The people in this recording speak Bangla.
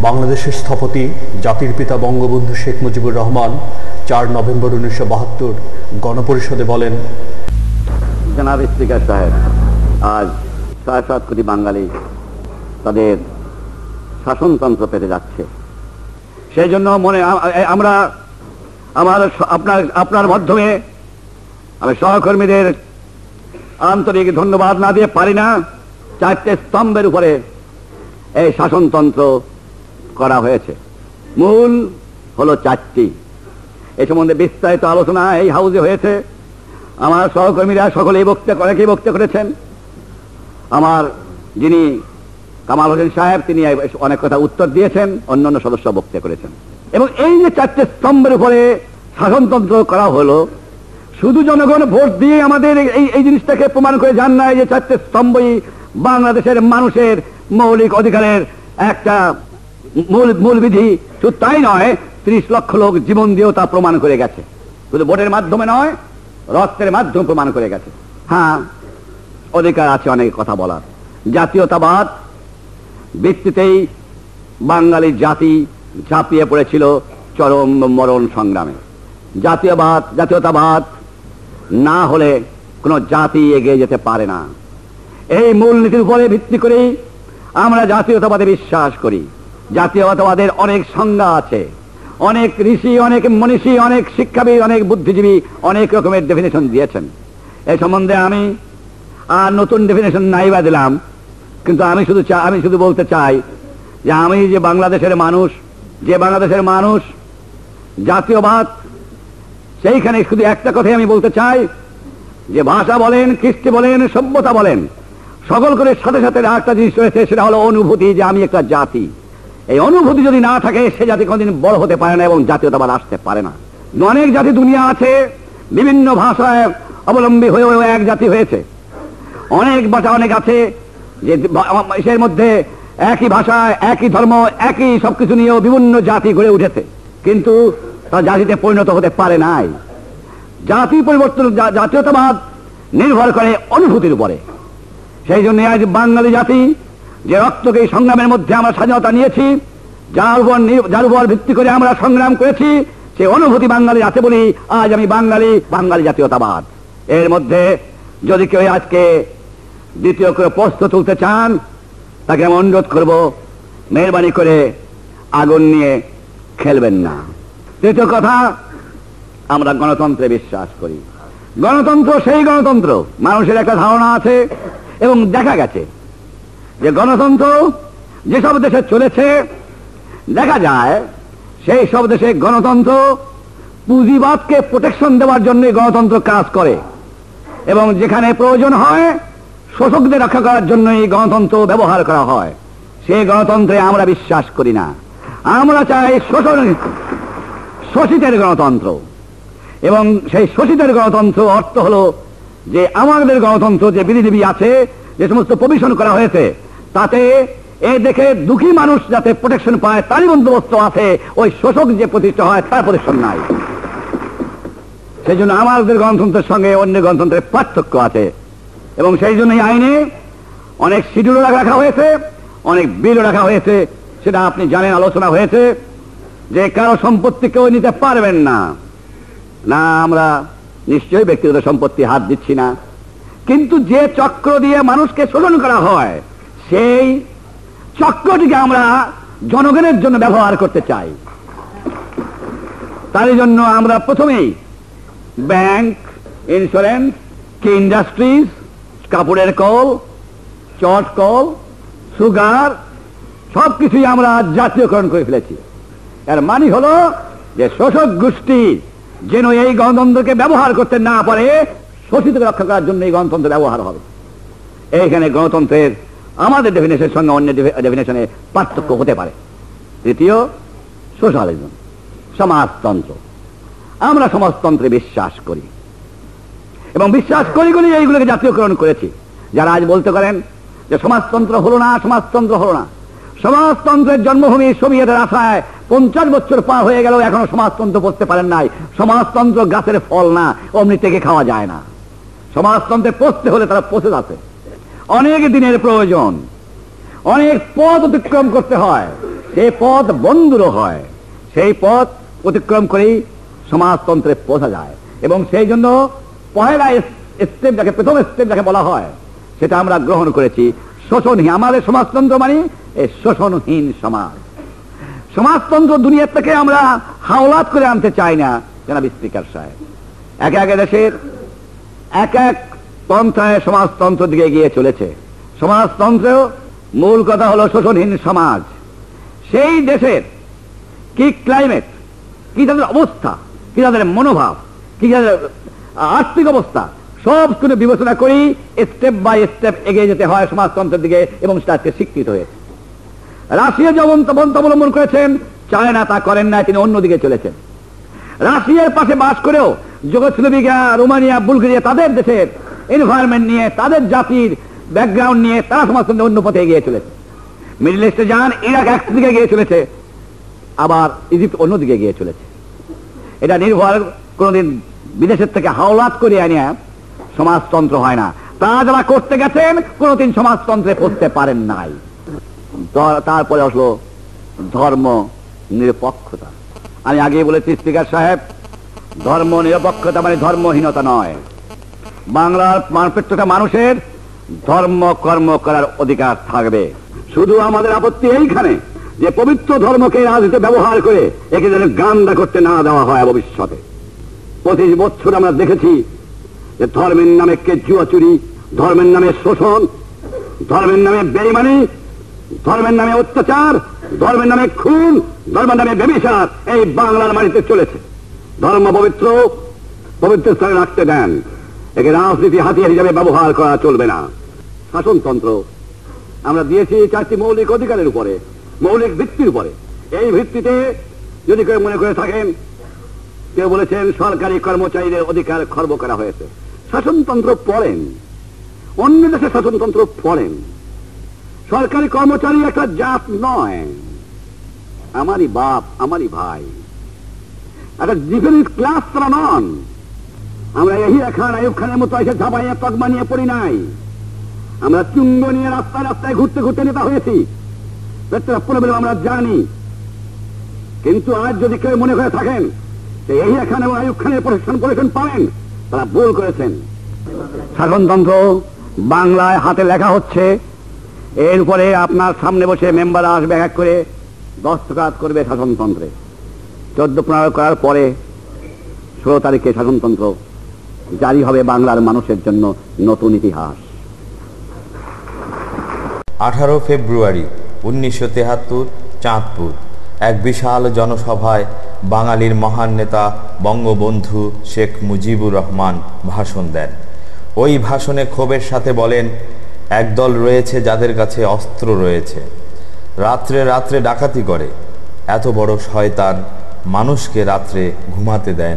বাংলাদেশের স্থপতি জাতির পিতা বঙ্গবন্ধু শেখ মুজিবুর রহমান 4 নভেম্বর 1972 গণপরিষদে বলেন, জনাব স্পিকার সাহেব, আজ 7.5 কোটি বাঙালি তাদের শাসনতন্ত্র পেতে যাচ্ছে। সেই জন্য আমরা আপনার মাধ্যমে আমি সহকর্মীদের আন্তরিক ধন্যবাদ না দিয়ে পারি না। 4টে স্তম্ভের উপরে এই শাসনতন্ত্র করা হয়েছে, মূল হলো 4টি। এই সম্বন্ধে বিস্তারিত আলোচনা এই হাউসে হয়েছে। আমার সহকর্মীরা সকলেই বক্তব্য করেছেন। আমার যিনি কামাল হোসেন সাহেব, তিনি অনেক কথা উত্তর দিয়েছেন, অন্যান্য সদস্য বক্তব্য করেছেন। এবং এই যে 4টে স্তম্ভের উপরে শাসনতন্ত্র করা হলো, শুধু জনগণ ভোট দিয়ে আমাদের এই জিনিসটাকে প্রমাণ করে যান না যে 4টে স্তম্ভই বাংলাদেশের মানুষের মৌলিক অধিকারের একটা মূল বিধি। শুধু তাই নয়, 30 লক্ষ লোক জীবন দিয়েও তা প্রমাণ করে গেছে। শুধু ভোটের মাধ্যমে নয়, রক্তের মাধ্যমে প্রমাণ করে গেছে। হ্যাঁ, অধিকার আছে অনেক কথা বলার। জাতীয়তাবাদ ভিত্তিতেই বাঙালি জাতি ঝাঁপিয়ে পড়েছিল চরম মরণ সংগ্রামে। জাতীয়তাবাদ না হলে কোনো জাতি এগিয়ে যেতে পারে না। এই মূলনীতির উপরে ভিত্তি করেই আমরা জাতীয়তাবাদে বিশ্বাস করি। জাতীয়তাবাদের অনেক সংজ্ঞা আছে, অনেক ঋষি, অনেক মনীষী, অনেক শিক্ষাবিদ, অনেক বুদ্ধিজীবী অনেক রকমের ডেফিনেশন দিয়েছেন। এই সম্বন্ধে আমি আর নতুন ডেফিনেশন নাইবা দিলাম, কিন্তু আমি শুধু বলতে চাই যে আমি যে বাংলাদেশের মানুষ জাতীয়বাদ, সেইখানে শুধু একটা কথাই আমি বলতে চাই যে ভাষা বলেন, কৃষ্টি বলেন, সভ্যতা বলেন, সকল করে সাথে সাথে একটা জিনিস রয়েছে, সেটা হলো অনুভূতি, যে আমি একটা জাতি। এই অনুভূতি যদি না থাকে, সে জাতি কোনদিন বড় হতে পারে না এবং জাতীয়তাবাদ আসতে পারে না। অনেক জাতি দুনিয়া আছে, বিভিন্ন ভাষায় অবলম্বী হয়েও এক জাতি হয়েছে। অনেক ভাষা অনেক আছে যে এর মধ্যে একই ভাষা, একই ধর্ম, একই সবকিছু নিয়েও বিভিন্ন জাতি গড়ে উঠেছে, কিন্তু তা জাতিতে পরিণত হতে পারে নাই। জাতি পরিবর্তন, জাতীয়তাবাদ নির্ভর করে অনুভূতির উপরে। সেই জন্য আজ বাঙালি জাতি যে রক্তকে সংগ্রামের মধ্যে আমরা স্বাধীনতা নিয়েছি, যার উপর ভিত্তি করে আমরা সংগ্রাম করেছি, সে অনুভূতি বাঙালির আছে বলি আজ আমি বাঙালি জাতীয়তাবাদ। এর মধ্যে যদি কেউ আজকে দ্বিতীয় করে প্রশ্ন তুলতে চান, তাকে আমি অনুরোধ করব, মেহরবানি করে আগুন নিয়ে খেলবেন না। তৃতীয় কথা, আমরা গণতন্ত্রে বিশ্বাস করি। গণতন্ত্র সেই গণতন্ত্র, মানুষের একটা ধারণা আছে এবং দেখা গেছে যে গণতন্ত্র যেসব দেশে চলেছে, দেখা যায় সেই সব দেশে গণতন্ত্র পুঁজিবাদকে প্রোটেকশন দেওয়ার জন্য গণতন্ত্র কাজ করে, এবং যেখানে প্রয়োজন হয় শোষকদের রক্ষা করার জন্য এই গণতন্ত্র ব্যবহার করা হয়। সেই গণতন্ত্রে আমরা বিশ্বাস করি না। আমরা চাই শোষিতের গণতন্ত্র। এবং সেই শোষিতের গণতন্ত্র অর্থ হলো যে আমাদের গণতন্ত্র যে বিধিনিধি আছে, যে সমস্ত প্রভিশন করা হয়েছে, তাতে এই দেখে দুঃখী মানুষ যাতে প্রোটেকশন পায় তারই বন্দোবস্ত আছে। ওই শোষক যে প্রতিষ্ঠা হয় তার প্রোটেকশন নাই। সেই জন্য আমাদের গণতন্ত্রের সঙ্গে অন্য গণতন্ত্রের পার্থক্য আছে, এবং সেই জন্য এই আইনে অনেক শিডিউলও রাখা হয়েছে, অনেক বিলও রাখা হয়েছে। সেটা আপনি জানেন, আলোচনা হয়েছে যে কারো সম্পত্তি কেউ নিতে পারবেন না। না, আমরা নিশ্চয়ই ব্যক্তিগত সম্পত্তি হাত দিচ্ছি না, কিন্তু যে চক্র দিয়ে মানুষকে শোষণ করা হয়, সেই চক্রটিকে আমরা জনগণের জন্য ব্যবহার করতে চাই। তার জন্য আমরা প্রথমেই ব্যাংক, ইন্স্যুরেন্স, কি ইন্ডাস্ট্রিজ, কাপড়ের কল, চট কল, সুগার, সবকিছুই আমরা জাতীয়করণ করে ফেলেছি। এর মানে হলো যে শোষক গোষ্ঠী যেন এই গণতন্ত্রকে ব্যবহার করতে না পারে, শোষিতকে রক্ষা করার জন্য এই গণতন্ত্র ব্যবহার হবে। এইখানে গণতন্ত্রের আমাদের ডেফিনেশনের সঙ্গে অন্য ডেফিনেশনে পার্থক্য হতে পারে। তৃতীয়, সোশ্যালিজম, সমাজতন্ত্র। আমরা সমাজতন্ত্রে বিশ্বাস করি, এবং বিশ্বাস করি বলেই এইগুলোকে জাতীয়করণ করেছি। যারা আজ বলতে পারেন যে সমাজতন্ত্র হলো না, সমাজতন্ত্রের জন্মভূমি সোভিয়েতের আশায় 50 বছর পার হয়ে গেল, এখনো সমাজতন্ত্র পড়তে পারেন নাই। সমাজতন্ত্র গাছের ফল না, অমনি থেকে খাওয়া যায় না। সমাজতন্ত্রে পড়তে হলে তারা প্রসেস আছে, অনেক দিনের প্রয়োজন। অনেক পথ অতিক্রম করতে হয়, সেই পথ বন্ধুরও হয়, সেই পথ অতিক্রম করেই সমাজতন্ত্রে পৌঁছা যায়। এবং সেই জন্য পহেলা স্টেপ যাকে, প্রথম স্টেপ যাকে বলা হয়, সেটা আমরা গ্রহণ করেছি শোষণহীন। আমাদের সমাজতন্ত্র মানে এই শোষণহীন সমাজ। সমাজতন্ত্র দুনিয়ার থেকে আমরা হাওলাত করে আনতে চাই না জনাব স্পিকার সাহেব। এক এক দেশের এক এক পন্থায় সমাজতন্ত্র দিকে এগিয়ে চলেছে। সমাজতন্ত্র মূল কথা হলো শোষণহীন সমাজ। সেই দেশের কি ক্লাইমেট, কি তাদের অবস্থা, কি তাদের মনোভাব, কি তাদের আর্থিক অবস্থা, সব কিছু বিবেচনা করেই স্টেপ বাই স্টেপ এগিয়ে যেতে হয় সমাজতন্ত্রের দিকে, এবং সেটা আজকে স্বীকৃত হয়েছে। রাশিয়া যেমন পন্থা অবলম্বন করেছেন, চায়না তা করেন না, তিনি অন্যদিকে চলেছেন। রাশিয়ার পাশে বাস করেও যুগোস্লাভিয়া, রোমানিয়া, বুলগেরিয়া তাদের দেশের এনভায়রনমেন্ট নিয়ে, তাদের জাতির ব্যাকগ্রাউন্ড নিয়ে তারা সমাজতন্ত্রে অন্য পথে এগিয়ে চলেছে। মিডল ইস্টে যান, ইরাক একদিকে এগিয়ে চলেছে, আবার ইজিপ্ট অন্যদিকে এগিয়ে চলেছে। এটা নির্ভর কোনদিন বিদেশের থেকে হাওলাত করে আনিয়া সমাজতন্ত্র হয় না। তা যারা করতে গেছেন কোনদিন সমাজতন্ত্রে পৌঁছতে পারেন নাই। তারপরে আসলো ধর্ম নিরপেক্ষতা। আমি আগে বলেছি স্পিকার সাহেব, ধর্ম নিরপেক্ষতা মানে ধর্মহীনতা নয়। বাংলার প্রত্যেকটা মানুষের ধর্ম কর্ম করার অধিকার থাকবে। শুধু আমাদের আপত্তি এইখানে যে পবিত্র ধর্মকে রাজনীতিতে ব্যবহার করে একে যেন গান্দা করতে না দেওয়া হয় ভবিষ্যতে। 25 বছর আমরা দেখেছি যে ধর্মের নামে জুয়া চুরি, ধর্মের নামে শোষণ, ধর্মের নামে বেঈমানি, ধর্মের নামে অত্যাচার, ধর্মের নামে খুন, ধর্মের নামে ব্যভিচার এই বাংলার মাটিতে চলেছে। ধর্ম পবিত্র, পবিত্র স্থানে রাখতে দেন, একে রাজনীতি হাতিয়ার হিসাবে ব্যবহার করা চলবে না। শাসনতন্ত্র আমরা দিয়েছি 4টি মৌলিক অধিকারের উপরে, মৌলিক ভিত্তির উপরে। এই ভিত্তিতে যদি কেউ মনে করে থাকেন, কেউ বলেছেন সরকারি কর্মচারীদের অধিকার খর্ব করা হয়েছে, শাসনতন্ত্র পড়েন, অন্য দেশে শাসনতন্ত্র পড়েন। সরকারি কর্মচারী একটা জাত নয়, আমারই বাপ, আমারই ভাই, একটা ডিফারেন্ট ক্লাস তারা নন। আমরা ইয়াহিয়া খান, আইয়ুব খানের মতো এসে ঝাপাইয়া তকমা নিয়ে পড়ি নাই। আমরা চুঙ্গ নিয়ে রাস্তায় রাস্তায় ঘুরতে ঘুরতে নেতা হয়েছি, প্রবলেম আমরা জানি। কিন্তু আজ যদি কেউ মনে করে থাকেন যে ইয়াহিয়া খান এবং আইয়ুব খানের পরিশ্রম পাবেন, তারা ভুল করেছেন। শাসনতন্ত্র বাংলায় হাতে লেখা হচ্ছে, এর উপরে আপনার সামনে বসে মেম্বার আসবে, এক করে দস্তখত করবে শাসনতন্ত্রে। 14-15 করার পরে 16 তারিখে শাসনতন্ত্র জারি হবে বাংলার মানুষের জন্য নতুন ইতিহাস। 18 ফেব্রুয়ারি 1973 চাঁদপুর এক বিশাল জনসভায় বাঙালির মহান নেতা বঙ্গবন্ধু শেখ মুজিবুর রহমান ভাষণ দেন। ওই ভাষণে ক্ষোভের সাথে বলেন, একদল রয়েছে যাদের কাছে অস্ত্র রয়েছে, রাত্রে রাত্রে ডাকাতি করে, এত বড় শয়তান মানুষকে রাত্রে ঘুমাতে দেয় না।